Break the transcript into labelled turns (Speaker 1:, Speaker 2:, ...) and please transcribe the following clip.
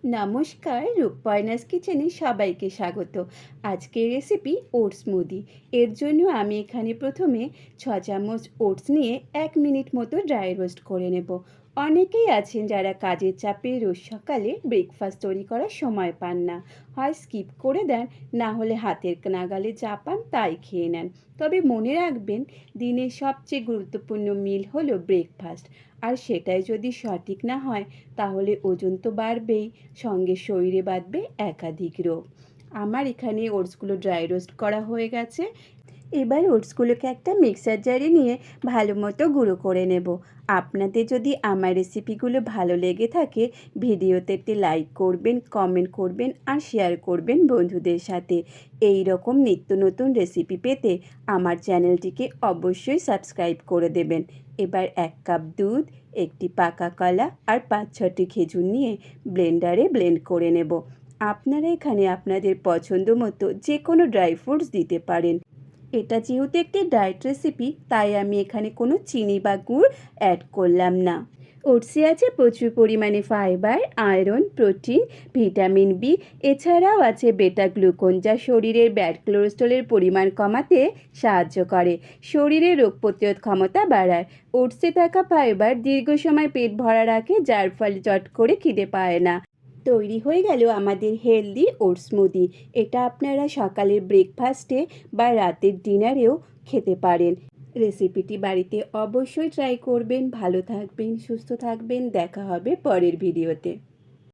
Speaker 1: নমস্কার, রূপপর্ণাস কিচেনে সবাইকে স্বাগত। আজকের রেসিপি ওটস স্মুদি। এর জন্য আমি এখানে প্রথমে 6 চামচ ওটস নিয়ে 1 মিনিট মতো ড্রাই রোস্ট করে নেব। অনেকেই আছেন যারা কাজের চাপে রোজ সকালে ব্রেকফাস্ট তৈরি করার সময় পান না, হয় স্কিপ করে দেন, না হলে হাতের নাগালে যা পান তাই খেয়ে নেন। তবে মনে রাখবেন, দিনের সবচেয়ে গুরুত্বপূর্ণ মিল হলো ব্রেকফাস্ট, আর সেটাই যদি সঠিক না হয় তাহলে ওজন তো বাড়বেই, সঙ্গে শরীরে বাঁধবে একাধিক রোগ। আমার এখানে ওটসগুলো ড্রাই রোস্ট করা হয়ে গেছে। এবার ওটসগুলোকে একটা মিক্সার জারে নিয়ে ভালো মতো গুঁড়ো করে নেব। আপনাদের যদি আমার রেসিপিগুলো ভালো লেগে থাকে, ভিডিওতে একটি লাইক করবেন, কমেন্ট করবেন আর শেয়ার করবেন বন্ধুদের সাথে। এই রকম নিত্য নতুন রেসিপি পেতে আমার চ্যানেলটিকে অবশ্যই সাবস্ক্রাইব করে দেবেন। এবার 1 কাপ দুধ, একটি পাকা কলা আর 5-6টি খেজুর নিয়ে ব্লেন্ডারে ব্লেন্ড করে নেব। আপনারা এখানে আপনাদের পছন্দ মতো যে কোনো ড্রাই ফ্রুটস দিতে পারেন। এটা যেহেতু একটি ডায়েট রেসিপি, তাই আমি এখানে কোনো চিনি বা গুড় অ্যাড করলাম না। ওটসে আছে প্রচুর পরিমাণে fibre, iron, protein, vitamin B, এছাড়াও আছে বেটা গ্লুকোন, যা শরীরের ব্যাড কোলেস্ট্রলের পরিমাণ কমাতে সাহায্য করে, শরীরের রোগ প্রতিরোধ ক্ষমতা বাড়ায়। ওটসে থাকা ফাইবার দীর্ঘ সময় পেট ভরা রাখে, যার ফলে চট করে খিদে পায় না। তৈরি হয়ে গেল আমাদের হেলদি ওটস স্মুদি। এটা আপনারা সকালের ব্রেকফাস্টে বা রাতের ডিনারেও খেতে পারেন। রেসিপিটি বাড়িতে অবশ্যই ট্রাই করবেন। ভালো থাকবেন, সুস্থ থাকবেন। দেখা হবে পরের ভিডিওতে।